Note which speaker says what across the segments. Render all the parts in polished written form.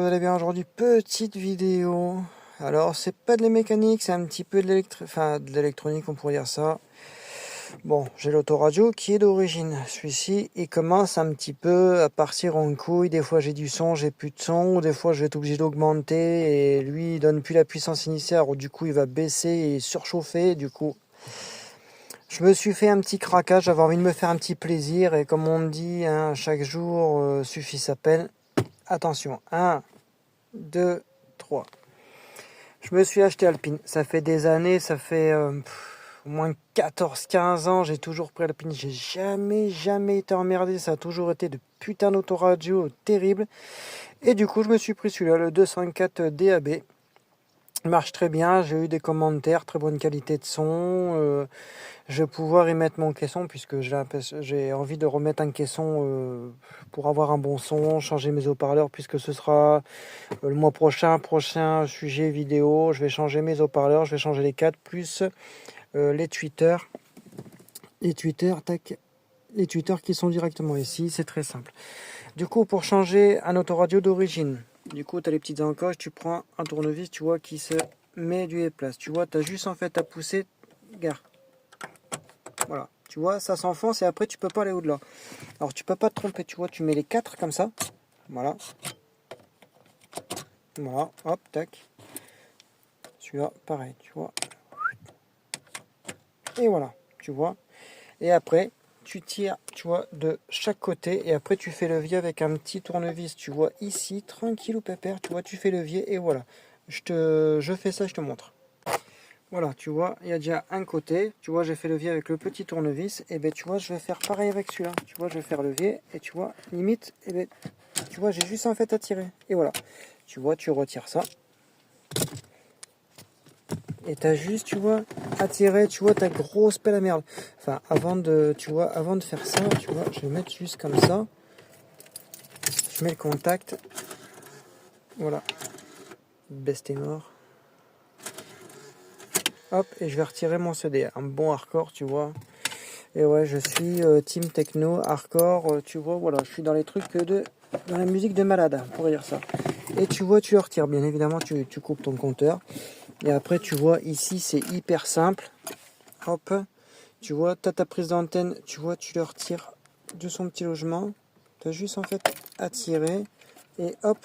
Speaker 1: vous allez bien aujourd'hui. Petite vidéo. Alors, c'est pas de la mécanique, c'est un petit peu de l'électronique, on pourrait dire ça. Bon, j'ai l'autoradio qui est d'origine. Celui-ci, il commence un petit peu à partir en couille. Des fois, j'ai du son, j'ai plus de son. Ou des fois, je vais être obligé d'augmenter. Et lui, il donne plus la puissance initiale. Du coup, il va baisser et surchauffer. Du coup, je me suis fait un petit craquage. J'avais envie de me faire un petit plaisir. Et comme on me dit, hein, chaque jour suffit sa peine. Attention, 1, 2, 3. Je me suis acheté Alpine. Ça fait des années, ça fait au moins 14-15 ans. J'ai toujours pris Alpine. J'ai jamais été emmerdé. Ça a toujours été de putain d'autoradio terrible. Et du coup, je me suis pris celui-là, le 204 DAB. Il marche très bien. J'ai eu des commentaires, très bonne qualité de son. Je vais pouvoir y mettre mon caisson puisque j'ai envie de remettre un caisson pour avoir un bon son, changer mes haut-parleurs puisque ce sera le mois prochain sujet vidéo. Je vais changer mes haut-parleurs, je vais changer les cadres plus les tweeters. Les tweeters qui sont directement ici, c'est très simple. Du coup, pour changer un autoradio d'origine, du coup, tu as les petites encoches, tu prends un tournevis, tu vois, qui se met du place. Tu vois, tu as juste en fait à pousser, regarde. Voilà, tu vois, ça s'enfonce et après tu peux pas aller au-delà. Alors tu peux pas te tromper, tu vois, tu mets les 4 comme ça. Voilà. Voilà, hop, tac. Celui-là, pareil, tu vois. Et voilà, tu vois. Et après, tu tires, tu vois, de chaque côté. Et après, tu fais levier avec un petit tournevis, tu vois, ici, tranquille ou pépère, tu vois, tu fais levier et voilà. Je fais ça, je te montre. Voilà, tu vois, il y a déjà un côté. Tu vois, j'ai fait levier avec le petit tournevis. Et ben, tu vois, je vais faire pareil avec celui-là. Tu vois, je vais faire levier. Et tu vois, limite, et ben, tu vois, j'ai juste en fait à tirer. Et voilà. Tu vois, tu retires ça. Et t'as juste, tu vois, à tirer, tu vois, ta grosse pelle à merde. Enfin, avant de faire ça, tu vois, je vais mettre juste comme ça. Je mets le contact. Voilà. Best est mort. Hop, et je vais retirer mon CD. Un bon hardcore, tu vois. Et ouais, je suis team techno, hardcore, tu vois, voilà, je suis dans les trucs dans la musique de malade, pour dire ça. Et tu vois, tu le retires, bien évidemment, tu coupes ton compteur. Et après, tu vois, ici, c'est hyper simple. Hop, tu vois, tu as ta prise d'antenne, tu vois, tu le retires de son petit logement. Tu as juste en fait à tirer. Et hop.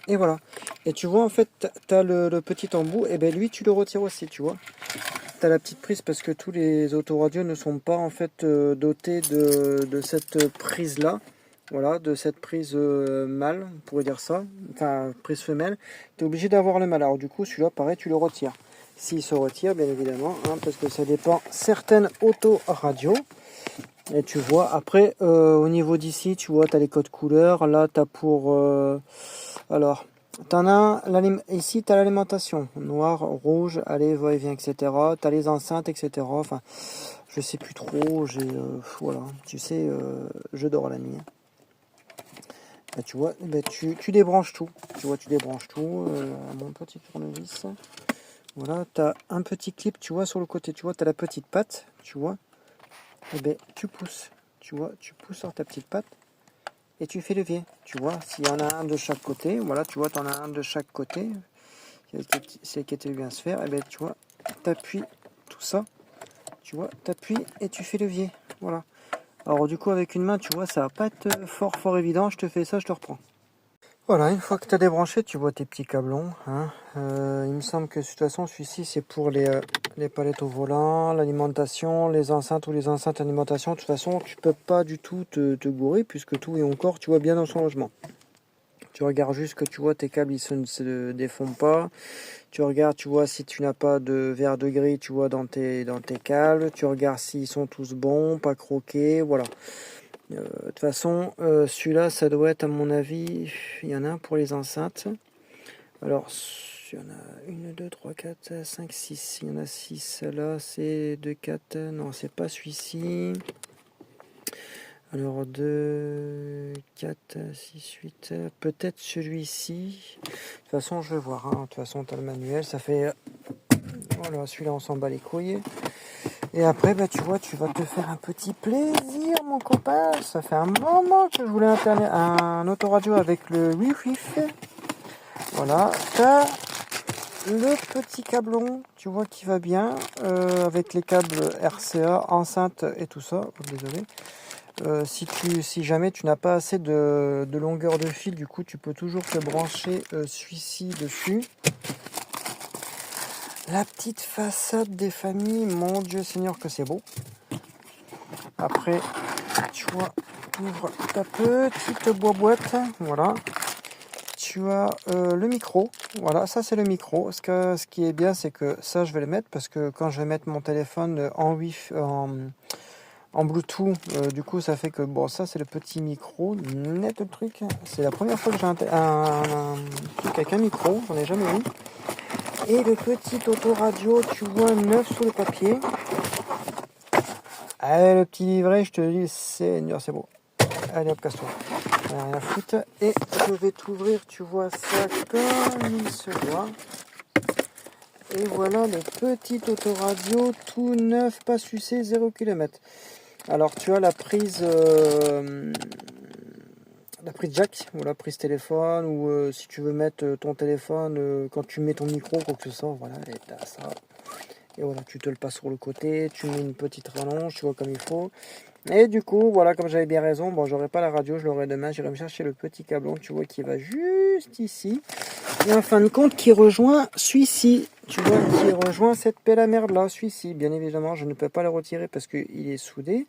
Speaker 1: Et voilà. Et tu vois, en fait, tu as le petit embout. Et ben lui, tu le retires aussi, tu vois. Tu as la petite prise parce que tous les autoradios ne sont pas en fait dotés de cette prise-là. Voilà, de cette prise mâle, on pourrait dire ça. Enfin, prise femelle. Tu es obligé d'avoir le mâle. Alors du coup, celui-là, pareil, tu le retires. S'il se retire, bien évidemment, hein, parce que ça dépend certaines autoradios. Et tu vois, après, au niveau d'ici, tu vois, tu as les codes couleurs. Là, tu as pour... alors, t'en as ici, tu as l'alimentation. Noir, rouge, allez, va-et-vient, etc. Tu as les enceintes, etc. Enfin, je sais plus trop. Voilà, tu sais, je dors la nuit. Bah, tu vois, bah, tu débranches tout. Tu vois, tu débranches tout. Mon petit tournevis. Voilà, tu as un petit clip, tu vois, sur le côté. Tu vois, tu as la petite patte, tu vois. Et ben, tu pousses. Tu vois, tu pousses sur ta petite patte. Et tu fais levier. Tu vois, s'il y en a un de chaque côté, voilà, tu vois, tu en as un de chaque côté. C'est qui était bien se faire. Et ben, tu vois, tu appuies tout ça. Tu vois, tu appuies et tu fais levier. Voilà. Alors, du coup, avec une main, tu vois, ça va pas être fort évident. Je te fais ça, je te reprends. Voilà, une fois que tu as débranché, tu vois tes petits câblons. Hein. Il me semble que de toute façon, celui-ci, c'est pour les palettes au volant, l'alimentation, les enceintes ou les enceintes alimentation. De toute façon, tu peux pas du tout te gourer puisque tout est encore, tu vois, bien dans son logement. Tu regardes juste que tu vois tes câbles, ils ne se défont pas. Tu regardes, tu vois, si tu n'as pas de verre de gris, tu vois, dans tes câbles. Tu regardes s'ils sont tous bons, pas croqués, voilà. De toute façon, celui-là, ça doit être, à mon avis, il y en a un pour les enceintes. Alors, il y en a 1, 2, 3, 4, 5, 6. Il y en a 6. Là, c'est 2, 4. Non, c'est pas celui-ci. Alors, 2, 4, 6, 8. Peut-être celui-ci. De toute façon, je vais voir. Hein. De toute façon, tu as le manuel. Ça fait... Voilà, celui-là, on s'en bat les couilles. Et après, bah, tu vois, tu vas te faire un petit plaisir, mon copain, ça fait un moment que je voulais un autoradio avec le Wi-Fi. Voilà, t'as le petit câblon, tu vois, qui va bien, avec les câbles RCA, enceinte et tout ça. Oh, désolé. Si jamais tu n'as pas assez de longueur de fil, du coup, tu peux toujours te brancher celui-ci dessus. La petite façade des familles, mon Dieu Seigneur que c'est beau. Après, tu vois, tu ouvres ta petite boîte, voilà. Tu as le micro, voilà, ça c'est le micro. Ce qui est bien, c'est que ça je vais le mettre parce que quand je vais mettre mon téléphone en Wi-Fi, en Bluetooth, du coup ça fait que bon, ça c'est le petit micro, net le truc. C'est la première fois que j'ai un truc avec un micro, j'en ai jamais eu. Et le petit autoradio, tu vois, neuf sur le papier. Allez, le petit livret, je te dis, Seigneur, c'est beau. Allez hop, casse-toi. Rien à foutre. Et je vais t'ouvrir, tu vois ça comme il se doit. Et voilà le petit autoradio tout neuf, pas sucé, 0 km. Alors tu as la prise jack ou la prise téléphone, ou si tu veux mettre ton téléphone quand tu mets ton micro, quoi que ce soit, voilà, et t'as ça. Et voilà, tu te le passes sur le côté, tu mets une petite rallonge, tu vois comme il faut. Et du coup, voilà, comme j'avais bien raison, bon, j'aurai pas la radio, je l'aurai demain, j'irai me chercher le petit câblon, tu vois, qui va juste ici. Et en fin de compte, qui rejoint celui-ci, tu vois, qui rejoint cette pelle à merde là, celui-ci. Bien évidemment, je ne peux pas le retirer parce qu'il est soudé.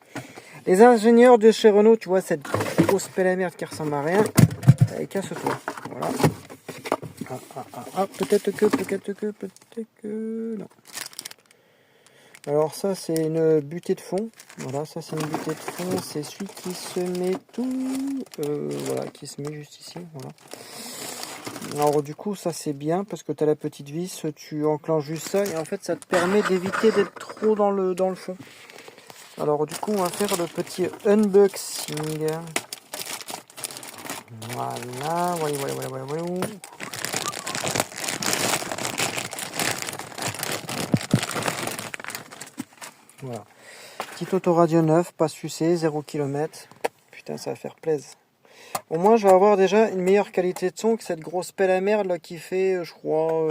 Speaker 1: Les ingénieurs de chez Renault, tu vois, cette grosse pelle à merde qui ressemble à rien, casse-toi. Voilà. Peut-être que, non. Alors ça c'est une butée de fond, voilà, ça c'est une butée de fond, c'est celui qui se met voilà, qui se met juste ici, voilà. Alors du coup ça c'est bien parce que tu as la petite vis, tu enclenches juste ça et en fait ça te permet d'éviter d'être trop dans le fond. Alors du coup on va faire le petit unboxing. Voilà. Voilà. Petit autoradio neuf, pas sucé, 0 km. Putain, ça va faire plaisir. Au moins, je vais avoir déjà une meilleure qualité de son que cette grosse pelle à merde là qui fait, je crois,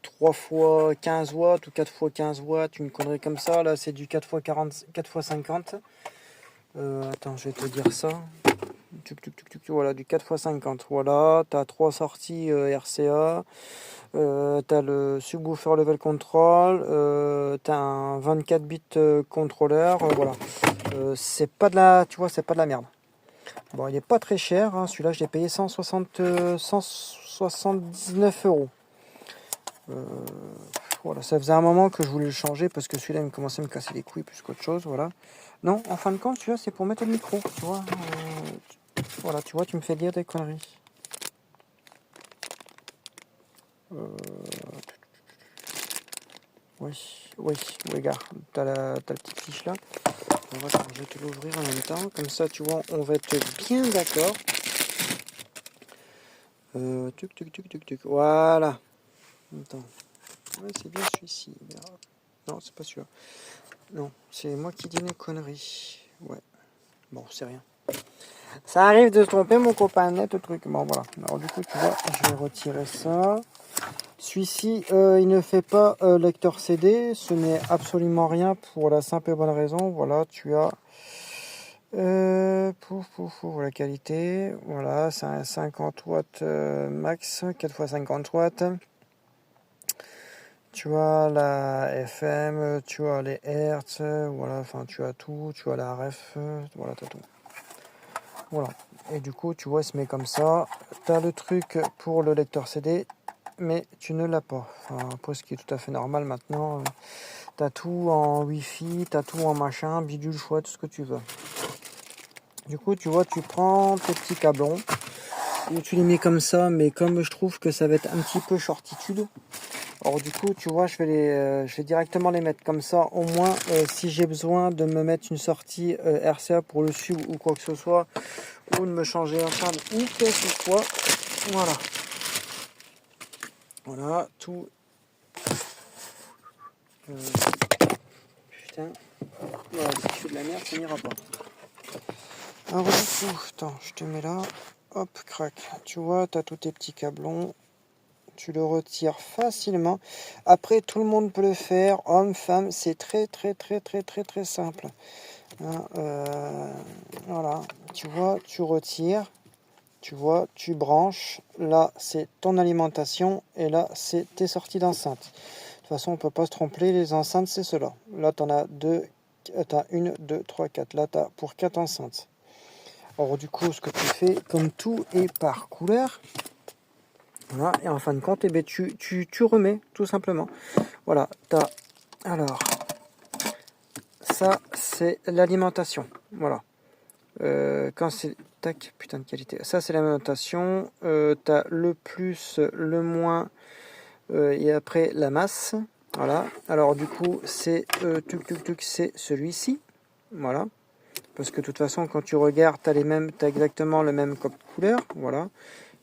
Speaker 1: 3 fois 15 watts ou 4 fois 15 watts, une connerie comme ça. Là, c'est du 4 fois 40, 4 fois 50. Attends, je vais te dire ça. Voilà, du 4 x 50. Voilà, tu as 3 sorties RCA. Tu as le subwoofer level control. Tu as un 24 bits contrôleur. Voilà. C'est pas de la, tu vois, c'est pas de la merde. Bon, il est pas très cher. Hein. Celui-là, je l'ai payé 179 euros. Voilà, ça faisait un moment que je voulais le changer parce que celui-là, il me commençait à me casser les couilles plus qu'autre chose. Voilà. Non, en fin de compte, celui-là, c'est pour mettre le micro. Tu vois. Voilà, tu vois, tu me fais dire des conneries. Oui, gars, t'as la petite fiche là. Voilà, je vais te l'ouvrir en même temps, comme ça, tu vois, on va être bien d'accord. Voilà. Attends. Ouais, c'est bien celui-ci. Non, c'est pas celui-là. Non, c'est moi qui dis une connerie. Ouais. Bon, c'est rien. Ça arrive de se tromper, mon copain, net, le truc. Bon, voilà. Alors, du coup, tu vois, je vais retirer ça. Celui-ci, il ne fait pas lecteur CD. Ce n'est absolument rien pour la simple et bonne raison. Voilà, tu as pour la qualité. Voilà, c'est un 50 watts max, 4 x 50 watts. Tu as la FM, tu as les Hertz, voilà, enfin tu as tout, tu as la ref, voilà, tu as tout. Voilà. Et du coup, tu vois, il se met comme ça. Tu as le truc pour le lecteur CD, mais tu ne l'as pas. Enfin, après, ce qui est tout à fait normal maintenant. Tu as tout en Wi-Fi, tu as tout en machin, bidule, choix, tout ce que tu veux. Du coup, tu vois, tu prends tes petits câblons et tu les mets comme ça, mais comme je trouve que ça va être un petit peu shortitude, alors du coup, tu vois, je vais directement les mettre comme ça. Au moins, si j'ai besoin de me mettre une sortie RCA pour le sub ou quoi que ce soit, ou de me changer un câble ou quoi que ce soit, voilà. Voilà, tout. Putain. Voilà, si tu fais de la merde, ça n'ira pas. Alors du coup, attends, je te mets là. Hop, crac. Tu vois, tu as tous tes petits câblons. Tu le retires facilement. Après, tout le monde peut le faire. Homme, femme, c'est très simple. Hein, voilà. Tu vois, tu retires. Tu vois, tu branches. Là, c'est ton alimentation. Et là, c'est tes sorties d'enceinte. De toute façon, on ne peut pas se tromper. Les enceintes, c'est cela. Là, tu en as deux. Tu as 1, 2, 3, 4. Là, tu as pour 4 enceintes. Alors, du coup, ce que tu fais, comme tout est par couleur. Voilà, et en fin de compte, eh bien, tu remets, tout simplement. Voilà, alors, ça, c'est l'alimentation. Voilà. Quand c'est... Tac, putain de qualité. Ça, c'est l'alimentation. T'as le plus, le moins, et après, la masse. Voilà. Alors, du coup, c'est c'est celui-ci. Voilà. Parce que de toute façon, quand tu regardes, t'as exactement le même code couleur. Voilà.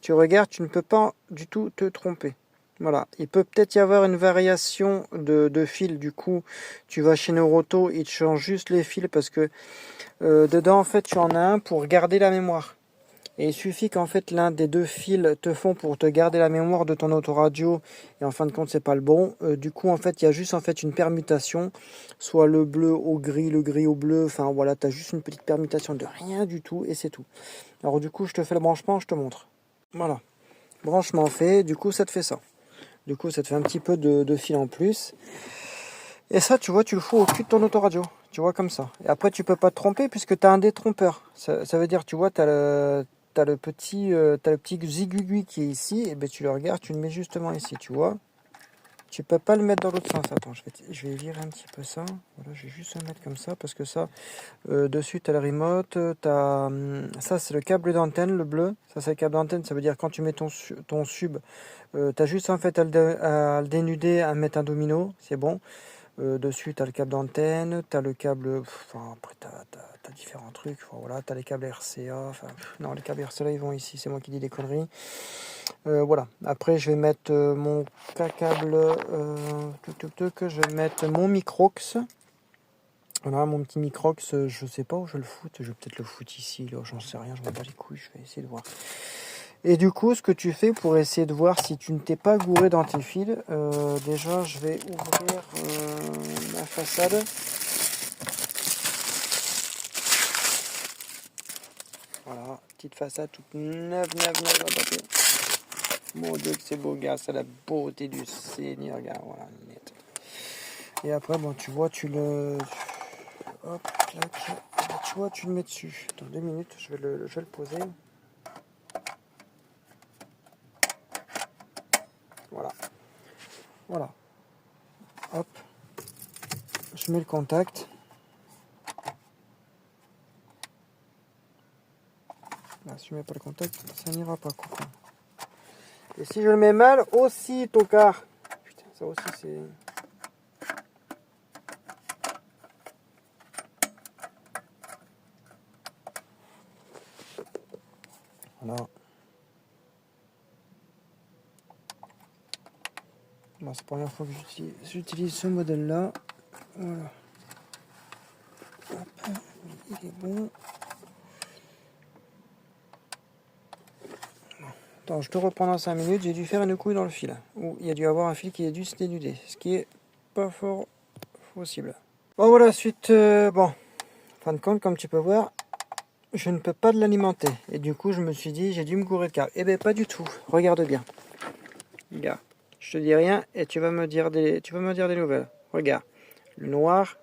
Speaker 1: Tu regardes, tu ne peux pas du tout te tromper. Voilà, il peut peut-être y avoir une variation de fil. Du coup, tu vas chez Neuroto, ils te changent juste les fils parce que dedans, en fait, tu en as un pour garder la mémoire. Et il suffit qu'en fait l'un des deux fils te font pour te garder la mémoire de ton autoradio et en fin de compte c'est pas le bon. Du coup en fait il y a juste en fait une permutation, soit le bleu au gris, le gris au bleu. Enfin voilà, tu as juste une petite permutation de rien du tout et c'est tout. Alors du coup je te fais le branchement, je te montre. Voilà, branchement fait. Du coup ça te fait ça. Du coup, ça te fait un petit peu de fil en plus. Et ça, tu vois, tu le fous au cul de ton autoradio. Tu vois, comme ça. Et après, tu peux pas te tromper puisque tu as un détrompeur. Ça veut dire, tu vois, tu as le petit zigugui qui est ici. Et ben tu le regardes, tu le mets justement ici, tu vois. Tu peux pas le mettre dans l'autre sens. Attends, je vais virer un petit peu ça. Voilà, je vais juste le mettre comme ça parce que ça, dessus, tu as le remote. Ça, c'est le câble d'antenne, le bleu. Ça, c'est le câble d'antenne. Ça veut dire quand tu mets ton sub, tu as juste en fait à le dénuder, à mettre un domino. C'est bon. Dessus, tu as le câble d'antenne. Tu as le câble. Après, tu as différents trucs. Voilà, tu as les câbles RCA. Non, les câbles RCA, ils vont ici. C'est moi qui dis des conneries. Voilà. Après, je vais mettre mon câble. Je vais mettre mon Microx. Voilà, mon petit Microx, je sais pas où je le foute. Je vais peut-être le foutre ici, là, j'en sais rien, je m'en bats les couilles, je vais essayer de voir. Et du coup, ce que tu fais pour essayer de voir si tu ne t'es pas gouré dans tes fils, déjà, je vais ouvrir ma façade. Voilà, petite façade toute neuve. Mon Dieu que c'est beau, gars, c'est la beauté du Seigneur, gars, voilà, net. Et après, bon, tu vois, tu le... Hop, clac. Tu vois, tu le mets dessus. Dans 2 minutes, je vais le poser. Voilà. Hop. Je mets le contact. Là, si je mets pas le contact, ça n'ira pas, quoi. Et si je le mets mal, aussi, tocard. Putain, ça aussi, c'est... Voilà. Bon, c'est la première fois que j'utilise ce modèle-là. Voilà. Hop, il est bon. Attends, je te reprends dans 5 minutes. J'ai dû faire une couille dans le fil. Ou il y a dû avoir un fil qui a dû se dénuder. Ce qui est pas fort possible. Bon, voilà, suite... bon, en fin de compte, comme tu peux voir, je ne peux pas de l'alimenter. Et du coup, je me suis dit, j'ai dû me gourer de câble. Eh bien, pas du tout. Regarde bien. Regarde. Je te dis rien et tu vas me dire des nouvelles. Regarde. Le noir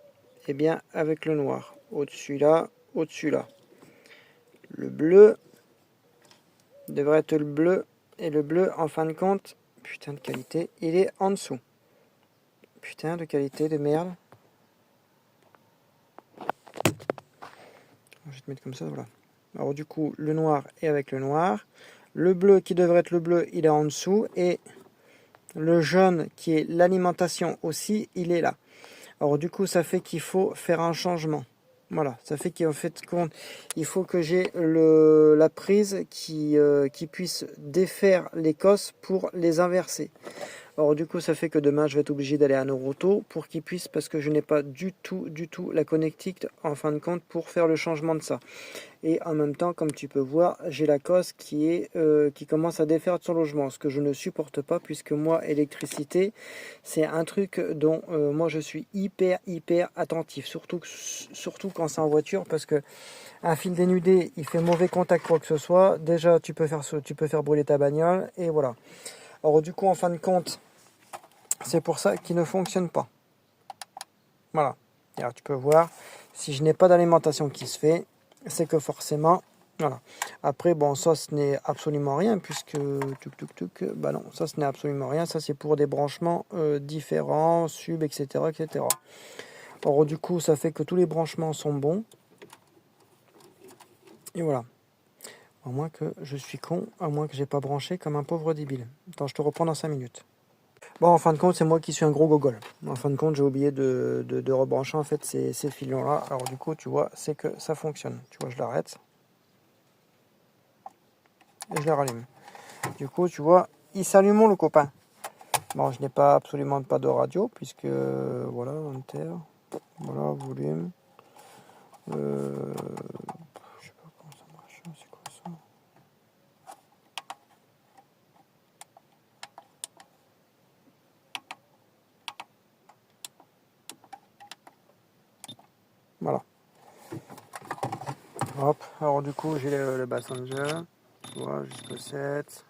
Speaker 1: est bien avec le noir. Au-dessus là, au-dessus là. Le bleu devrait être le bleu. Et le bleu, en fin de compte, putain de qualité, il est en dessous. Putain de qualité de merde. Je vais te mettre comme ça, voilà. Alors du coup, le noir est avec le noir. Le bleu qui devrait être le bleu, il est en dessous. Et le jaune qui est l'alimentation aussi, il est là. Alors du coup, ça fait qu'il faut faire un changement. Voilà, ça fait qu'en fait, il faut que j'ai la prise qui puisse défaire les cosses pour les inverser. Alors du coup, ça fait que demain, je vais être obligé d'aller à Noroto pour qu'ils puissent, parce que je n'ai pas du tout la connectique en fin de compte pour faire le changement de ça. Et en même temps, comme tu peux voir, j'ai la cause qui commence à défaire de son logement, ce que je ne supporte pas, puisque moi, électricité, c'est un truc dont moi je suis hyper attentif, surtout quand c'est en voiture, parce que un fil dénudé, il fait mauvais contact quoi que ce soit. Déjà, tu peux faire brûler ta bagnole, et voilà. Alors du coup, en fin de compte, c'est pour ça qu'il ne fonctionne pas. Voilà. Et alors tu peux voir, si je n'ai pas d'alimentation qui se fait, c'est que forcément, voilà. Après, bon, ça ce n'est absolument rien, puisque, bah non, ça ce n'est absolument rien. Ça c'est pour des branchements différents, sub, etc., etc. Alors du coup, ça fait que tous les branchements sont bons. Et voilà. À moins que je suis con, à moins que j'ai pas branché comme un pauvre débile. Attends, je te reprends dans 5 minutes. Bon, en fin de compte, c'est moi qui suis un gros gogol. En fin de compte, j'ai oublié de rebrancher en fait ces filons-là. Alors du coup, tu vois, c'est que ça fonctionne. Tu vois, je l'arrête et je les rallume. Du coup, tu vois, il s'allume le copain. Bon, je n'ai pas absolument pas de radio puisque voilà, enter, voilà, volume. Je sais pas comment ça marche. C'est quoi ça? Voilà. Hop. Alors du coup, j'ai le Passenger. Tu vois, jusqu'au 7.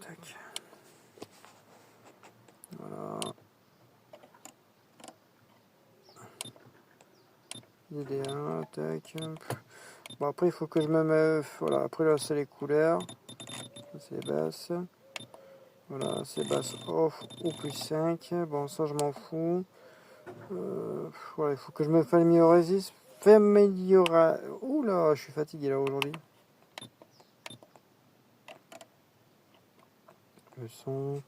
Speaker 1: Tac. Voilà. DD1, tac. Bon, après, il faut que je me mette. Voilà, après, là, c'est les couleurs. C'est basse. Voilà, c'est basse off ou plus 5. Bon, ça, je m'en fous. Voilà, il faut que je me familiarise. Oula, je suis fatigué là aujourd'hui. Le son.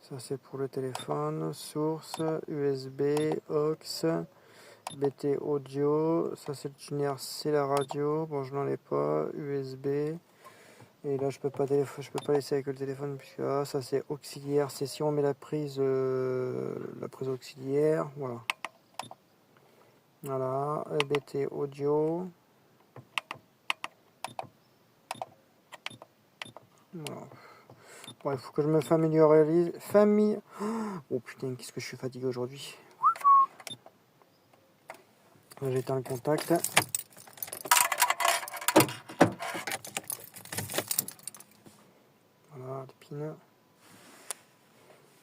Speaker 1: Ça, c'est pour le téléphone. Source, USB, aux. BT audio, ça c'est le tuner, c'est la radio. Bon, je n'en ai pas. USB. Et là, je peux pas laisser avec le téléphone puisque ça c'est auxiliaire. C'est si on met la prise auxiliaire. Voilà. Voilà. BT audio. Voilà. Bon, il faut que je me familiarise. Oh putain, qu'est-ce que je suis fatigué aujourd'hui. J'éteins le contact. Voilà, les pins.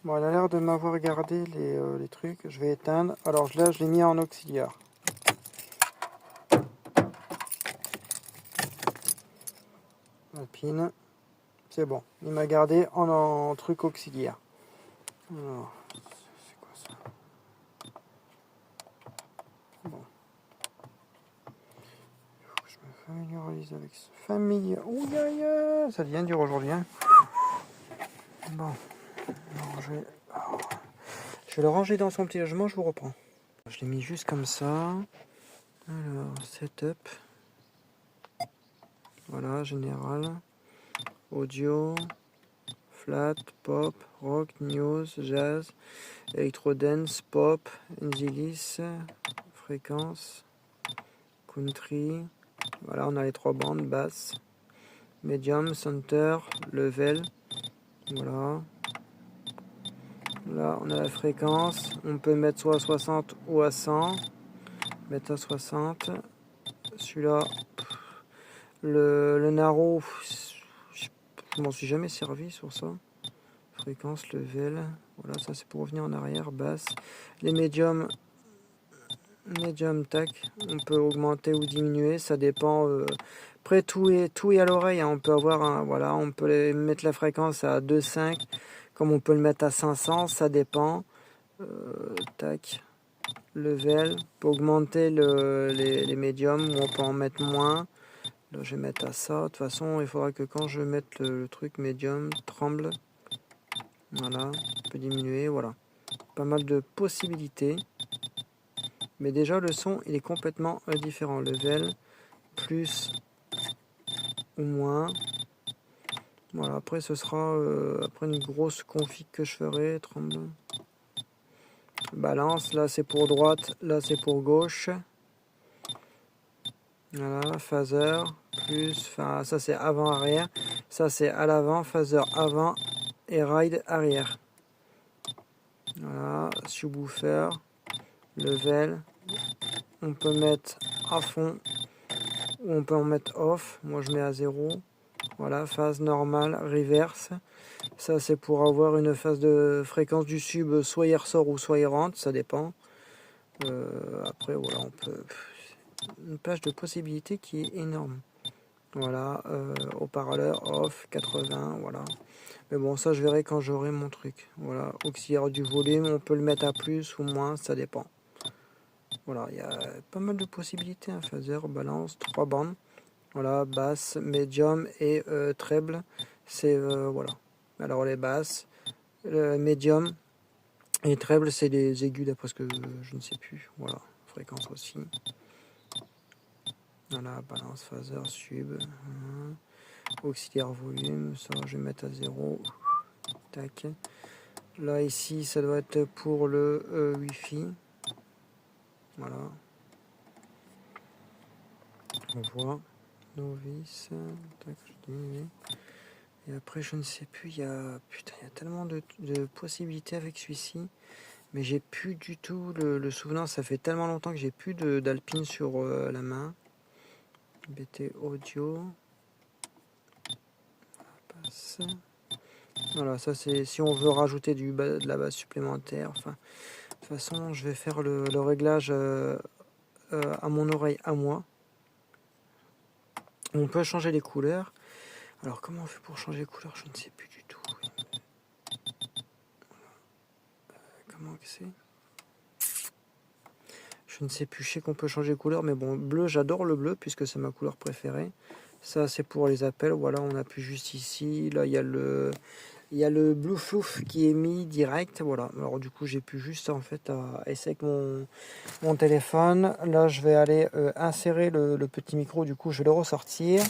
Speaker 1: Bon, elle a l'air de m'avoir gardé les trucs. Je vais éteindre. Alors là, je l'ai mis en auxiliaire. La pin. C'est bon. Il m'a gardé en truc auxiliaire. Alors, c'est quoi ça? Bon. Il faut que je me familiarise avec ce famille. Ouh, ça devient dur aujourd'hui. Hein. Bon. Alors, je vais le ranger dans son petit logement, je vous reprends. Je l'ai mis juste comme ça. Alors, setup. Voilà, général. Audio. Flat, pop, rock, news, jazz, electro-dance, pop, Angelis, fréquence, country. Voilà, on a les 3 bandes, basse, medium, center, level. Voilà. Là, on a la fréquence. On peut mettre soit à 60 ou à 100. Mettre à 60. Celui-là, le Naro, je m'en suis jamais servi sur ça. Fréquence, level. Voilà, ça c'est pour revenir en arrière, basse. Les médiums, tac. On peut augmenter ou diminuer, ça dépend. Après, tout est à l'oreille. Hein. On peut avoir voilà, on peut mettre la fréquence à 2,5, comme on peut le mettre à 500, ça dépend. Tac. Level. On peut augmenter les médiums, ou on peut en mettre moins. Là, je vais mettre à ça. De toute façon, il faudra que quand je mette le truc médium, tremble. Voilà, on peut diminuer, voilà. Pas mal de possibilités. Mais déjà, le son, il est complètement différent. Level, plus ou moins. Voilà, après ce sera après une grosse config que je ferai, tremblant. Balance, là c'est pour droite, là c'est pour gauche. Voilà, phaser, plus, enfin ça c'est avant-arrière. Ça c'est à l'avant, phaser avant et ride arrière. Voilà, subwoofer, level. On peut mettre à fond ou on peut en mettre off. Moi je mets à 0. Voilà, phase normale, reverse. Ça c'est pour avoir une phase de fréquence du sub, soit il ressort ou soit il rentre, ça dépend. Après voilà, on peut une plage de possibilités qui est énorme. Voilà, haut-parleur off 80, voilà. Mais bon, ça je verrai quand j'aurai mon truc. Voilà, auxiliaire du volume, on peut le mettre à plus ou moins, ça dépend. Voilà, il y a pas mal de possibilités, un phaser, balance, 3 bandes. Voilà, basse, médium et treble. C'est voilà. Alors les basses, médium et treble, c'est les aigus d'après ce que je ne sais plus. Voilà, fréquence aussi. Voilà, balance, phaser, sub. Auxiliaire volume, ça je vais mettre à 0. Tac. Là ici, ça doit être pour le Wi-Fi. Voilà. On voit. Novice. Tac, je diminue. Et après, je ne sais plus, il y a tellement de possibilités avec celui-ci. Mais j'ai plus du tout le souvenir. Ça fait tellement longtemps que j'ai plus d'Alpine sur la main. BT audio. Passe. Voilà, ça c'est si on veut rajouter de la base supplémentaire. Enfin, de toute façon, je vais faire le réglage à mon oreille à moi. On peut changer les couleurs. Alors, comment on fait pour changer les couleurs? Je ne sais plus du tout. Comment que c'est? Je ne sais plus, je sais qu'on peut changer de couleur, mais bon, bleu, j'adore le bleu puisque c'est ma couleur préférée. Ça, c'est pour les appels. Voilà, on appuie juste ici. Là, il y a le Bluetooth qui est mis direct. Voilà, alors du coup, j'ai pu juste en fait à essayer avec mon téléphone. Là, je vais aller insérer le petit micro. Du coup, je vais le ressortir.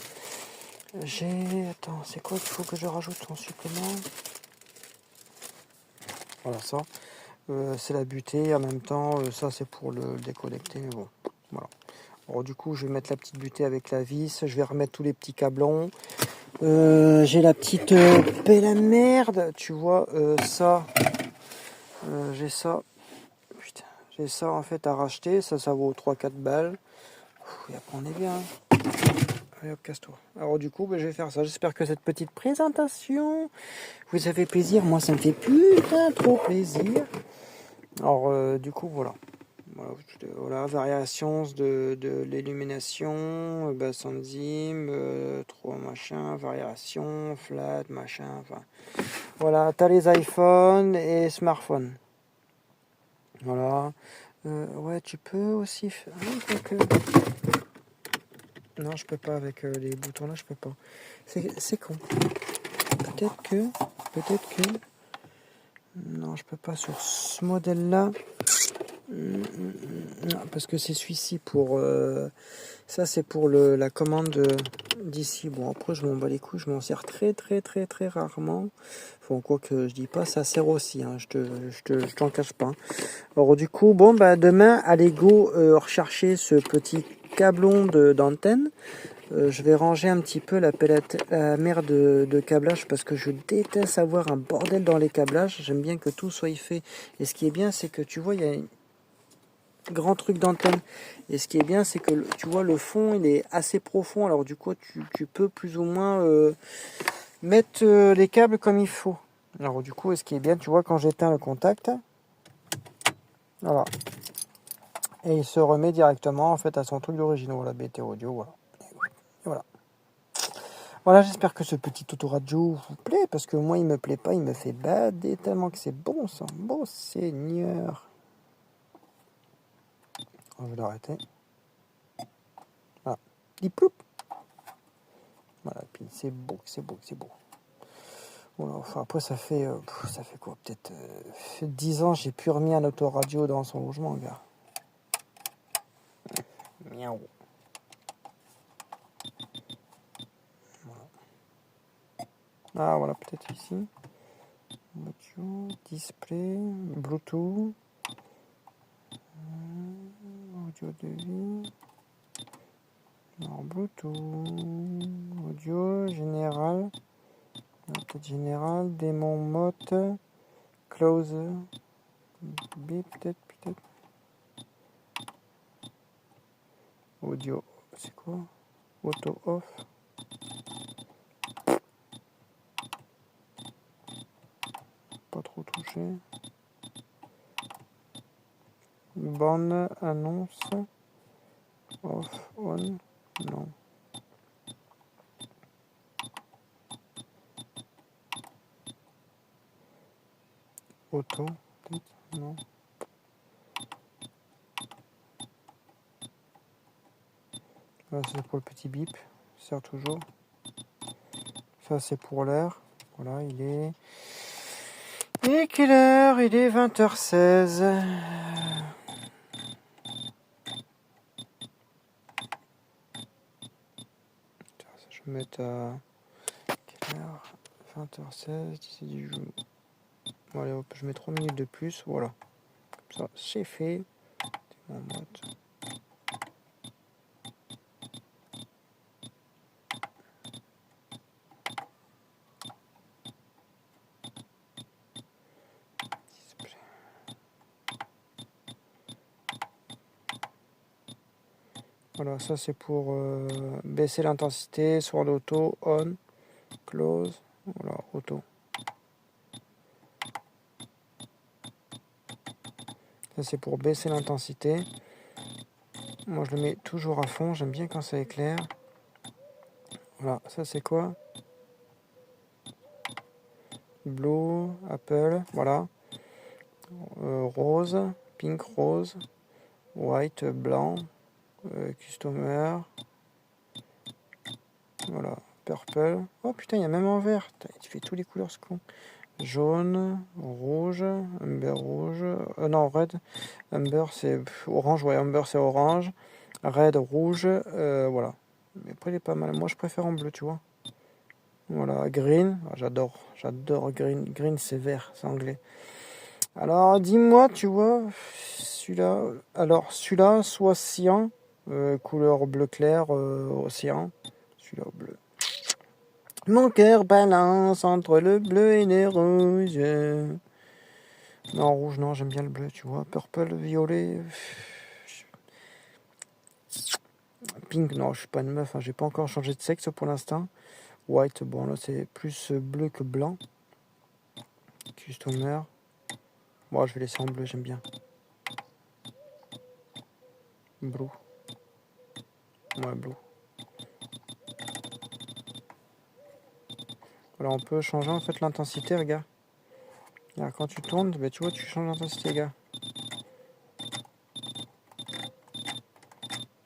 Speaker 1: Attends, c'est quoi qu'il faut que je rajoute en supplément? Voilà, ça. C'est la butée en même temps, ça c'est pour le déconnecter, mais bon, voilà. Alors du coup je vais mettre la petite butée avec la vis, je vais remettre tous les petits câblons. J'ai la petite pelle à merde, tu vois, ça, j'ai ça, putain, j'ai ça en fait à racheter, ça vaut 3-4 balles. Et après on est bien. Allez hop, casse-toi. Alors du coup, je vais faire ça. J'espère que cette petite présentation vous a fait plaisir. Moi, ça me fait putain trop plaisir. Alors du coup, voilà. Voilà, variations de l'illumination, basse enzyme, 3 machin, variation, flat, machin, enfin. Voilà, t'as les iPhones et smartphones. Voilà. Ouais, tu peux aussi faire. Non, je peux pas avec les boutons là, je peux pas. C'est con. Peut-être que. Peut-être que. Non, je peux pas sur ce modèle là. Non, parce que c'est celui-ci pour ça c'est pour la commande d'ici. Bon après je m'en bats les couilles, je m'en sers très très très très rarement. Enfin quoi que je dis pas, ça sert aussi, hein, je t'en cache pas. Alors du coup bon bah demain allez go rechercher ce petit câblon d'antenne. Je vais ranger un petit peu la merde de câblage parce que je déteste avoir un bordel dans les câblages. J'aime bien que tout soit fait. Et ce qui est bien c'est que tu vois il y a grand truc d'antenne, et ce qui est bien c'est que tu vois le fond il est assez profond, alors du coup tu peux plus ou moins mettre les câbles comme il faut. Alors du coup, ce qui est bien, tu vois, quand j'éteins le contact, voilà, et il se remet directement en fait à son truc d'origine. Voilà, BT audio, voilà. Et voilà. Voilà, j'espère que ce petit autoradio vous plaît, parce que moi il me plaît pas, il me fait bader tellement que c'est bon ça, bon Seigneur. Alors, je vais l'arrêter. Voilà. Il ploup. Voilà, puis c'est beau, c'est beau, c'est beau. Voilà, enfin, après ça fait quoi, peut-être 10 ans j'ai plus remis un autoradio dans son logement, gars. Miaou. Voilà. Ah, voilà, peut-être ici. Audio, display, Bluetooth. Audio de vie. Alors, Bluetooth. Audio, général. Peut-être général, démon mode. Close. B, peut-être. Audio, c'est quoi? Auto off. Pas trop touché. Borne, annonce. Off, on. Non. Auto, peut-être. Non. Là, c'est pour le petit bip. Ça sert toujours. Ça, c'est pour l'air. Voilà, il est... Et quelle heure? Il est 20h16. Je vais mettre à... Quelle heure? 20h16, 17 jours. Bon, allez hop, je mets 3 minutes de plus. Voilà. Comme ça, c'est fait. Mon mode. Voilà, ça c'est pour baisser l'intensité, sword auto, on, close, voilà, auto. Ça c'est pour baisser l'intensité. Moi je le mets toujours à fond, j'aime bien quand ça éclaire. Voilà, ça c'est quoi? Blue, apple, voilà. Rose, pink rose, white, blanc, customer. Voilà, purple. Oh putain, il y a même en vert. Tu fais tous les couleurs ce con. Jaune, rouge, amber rouge. Non, red. Amber c'est orange, ouais, amber c'est orange. Red, rouge, voilà. Mais après il est pas mal. Moi je préfère en bleu, tu vois. Voilà, green. Ah, j'adore green. Green c'est vert, c'est anglais. Alors dis-moi, tu vois, celui-là. Alors celui-là, soit cyan, couleur bleu clair, océan. Celui-là au bleu. Mon cœur balance entre le bleu et le rouge. Non, rouge, non, j'aime bien le bleu, tu vois. Purple, violet. Pink, non, je suis pas une meuf, hein. J'ai pas encore changé de sexe pour l'instant. White, bon, là c'est plus bleu que blanc. Customer. Bon, je vais laisser en bleu, j'aime bien. Blue. Ouais, blue. Voilà, on peut changer en fait l'intensité, regarde. Alors, quand tu tournes, bah, tu vois, tu changes l'intensité, gars.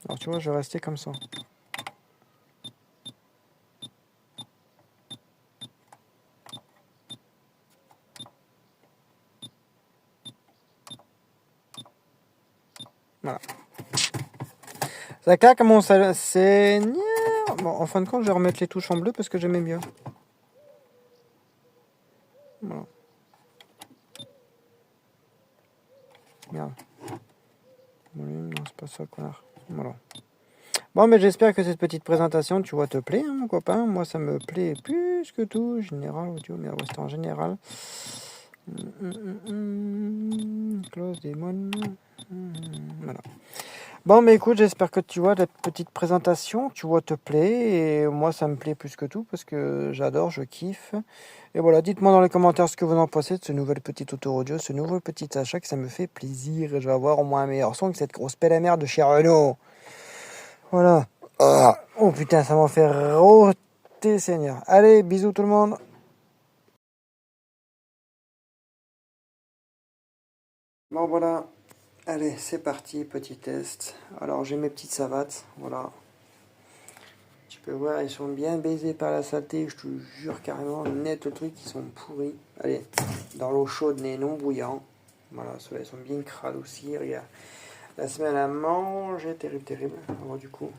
Speaker 1: Alors, tu vois, je vais rester comme ça. Voilà. Ça claque, mon Seigneur. Bon, en fin de compte, je vais remettre les touches en bleu parce que j'aimais mieux. Voilà. Merde. Volume, non, c'est pas ça, connard. Voilà. Bon, mais j'espère que cette petite présentation, tu vois, te plaît, hein, mon copain. Moi, ça me plaît plus que tout. Général, audio, mais reste en général. Close Demon. Voilà. Bon, mais écoute, j'espère que tu vois, la petite présentation, tu vois, te plaît. Et moi, ça me plaît plus que tout parce que j'adore, je kiffe. Et voilà, dites-moi dans les commentaires ce que vous en pensez de ce nouvel petit audio, ce nouveau petit achat, que ça me fait plaisir. Et je vais avoir au moins un meilleur son que cette grosse pelle à merde de chez Renault. Voilà. Oh putain, ça m'en fait rôter, Seigneur. Allez, bisous tout le monde. Bon, voilà. Allez, c'est parti, petit test. Alors, j'ai mes petites savates. Voilà. Tu peux voir, ils sont bien baisés par la saleté. Je te jure, carrément, net le truc, ils sont pourris. Allez, dans l'eau chaude, mais non bouillant. Voilà, ceux-là, ils sont bien crades aussi. Regarde. La semaine à manger, terrible. Alors, du coup.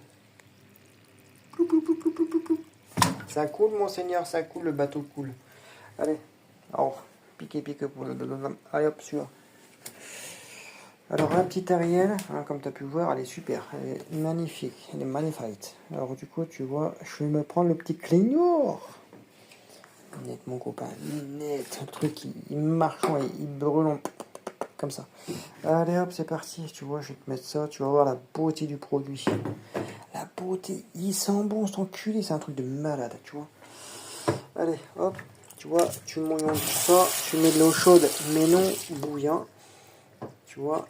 Speaker 1: Ça coule, monseigneur, ça coule, le bateau coule. Allez, alors, piquez pour le... Allez hop, celui-là. Alors, la petite Ariel, hein, comme tu as pu voir, elle est super. Elle est magnifique, elle est magnifique. Alors, du coup, tu vois, je vais me prendre le petit clignot. Net, mon copain, net. Le truc, il marche, il brûle, comme ça. Allez hop, c'est parti. Tu vois, je vais te mettre ça. Tu vas voir la beauté du produit. La beauté, il sent bon, cet enculé. C'est un truc de malade, tu vois. Allez, hop. Tu vois, tu mouilles tout ça. Tu mets de l'eau chaude, mais non bouillant. Tu vois.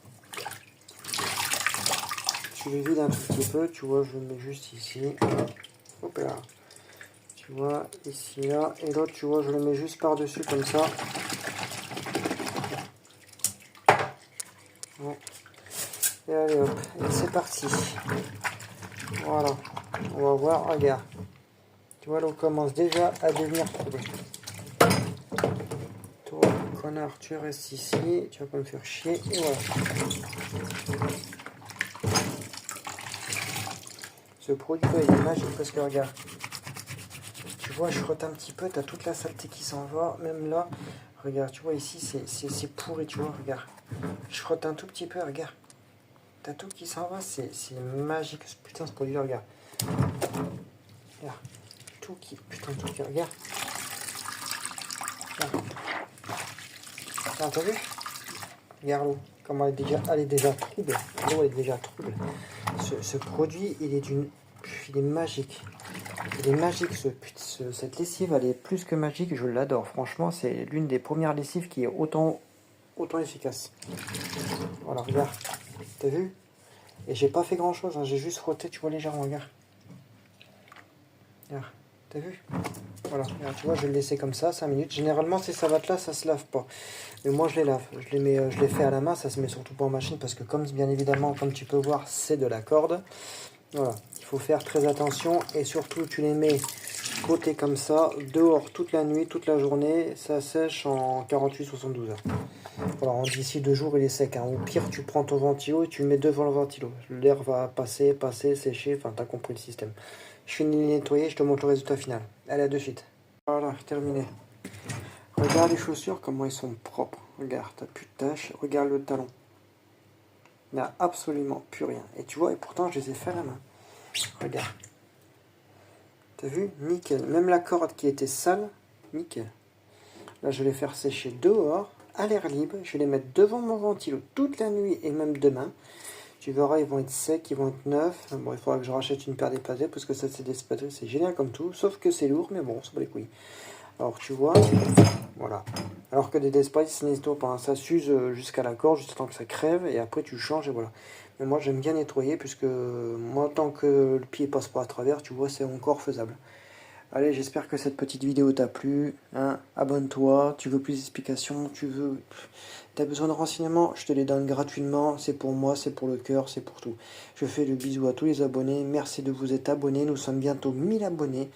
Speaker 1: Tu le vides un tout petit peu. Tu vois, je le mets juste ici. Hop là. Tu vois, ici, là. Et l'autre, tu vois, je le mets juste par-dessus, comme ça. Bon. Et allez hop, et c'est parti. Voilà, on va voir, regarde. Tu vois, l'eau commence déjà à devenir trouble. Toi, connard, tu restes ici, tu vas pas me faire chier, et voilà. Ce produit, il est magique parce que regarde. Tu vois, je frotte un petit peu, tu as toute la saleté qui s'en va, même là. Regarde, tu vois, ici, c'est pourri, tu vois, regarde. Je frotte un tout petit peu, regarde. T'as tout qui s'en va, c'est magique, putain, ce produit-là, regarde. Regarde. Tout qui, putain, tout qui, regarde. Regarde, t'as vu? Regarde l'eau, comment elle est déjà trouble. L'eau, elle est déjà trouble. Ce produit, il est magique. Il est magique, cette lessive, elle est plus que magique, je l'adore. Franchement, c'est l'une des premières lessives qui est autant efficace. Voilà, regarde. T'as vu? Et j'ai pas fait grand chose, hein. J'ai juste frotté, tu vois, légèrement, regarde. Regarde, t'as vu? Voilà, regarde, tu vois, je vais le laisser comme ça, 5 minutes. Généralement, ces savates-là, ça se lave pas. Mais moi, je les lave. Je les fais à la main, ça se met surtout pas en machine parce que, comme bien évidemment, comme tu peux voir, c'est de la corde. Voilà, il faut faire très attention et surtout, tu les mets côté comme ça, dehors toute la nuit, toute la journée, ça sèche en 48-72 heures. Alors d'ici 2 jours il est sec, hein. Au pire tu prends ton ventilo et tu le mets devant le ventilo. L'air va passer, sécher, enfin t'as compris le système. Je finis de nettoyer, je te montre le résultat final. Allez, à de suite. Voilà, terminé. Regarde les chaussures, comment elles sont propres. Regarde, t'as plus de taches, regarde le talon. Il n'y a absolument plus rien. Et tu vois, et pourtant je les ai fait à la main. Regarde. T'as vu? Nickel. Même la corde qui était sale, nickel. Là je vais les faire sécher dehors, à l'air libre. Je vais les mettre devant mon ventilo toute la nuit et même demain. Tu verras, ils vont être secs, ils vont être neufs. Bon, il faudra que je rachète une paire d'espadrilles parce que ça, c'est des espadrilles, c'est génial comme tout. Sauf que c'est lourd, mais bon, ça va les couilles. Alors, tu vois, voilà. Alors que des espadrilles, c'est nettoie pas. Ça s'use jusqu'à la corde, juste temps que ça crève, et après tu changes, et voilà. Mais moi, j'aime bien nettoyer, puisque moi, tant que le pied passe pas à travers, tu vois, c'est encore faisable. Allez, j'espère que cette petite vidéo t'a plu. Hein. Abonne-toi, tu veux plus d'explications, t'as besoin de renseignements, je te les donne gratuitement. C'est pour moi, c'est pour le cœur, c'est pour tout. Je fais le bisou à tous les abonnés. Merci de vous être abonnés. Nous sommes bientôt 1000 abonnés.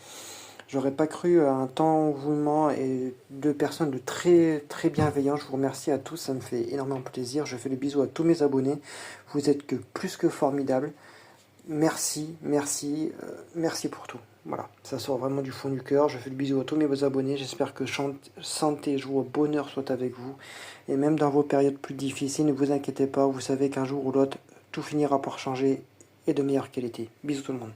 Speaker 1: J'aurais pas cru à un temps engouement et de personnes de très très bienveillants. Je vous remercie à tous, ça me fait énormément plaisir. Je fais le bisou à tous mes abonnés. Vous êtes plus que formidables. Merci, merci, merci pour tout. Voilà, ça sort vraiment du fond du cœur. Je fais le bisou à tous mes abonnés. J'espère que santé, joie, bonheur soit avec vous. Et même dans vos périodes plus difficiles, ne vous inquiétez pas. Vous savez qu'un jour ou l'autre, tout finira par changer et de meilleure qualité. Bisous tout le monde.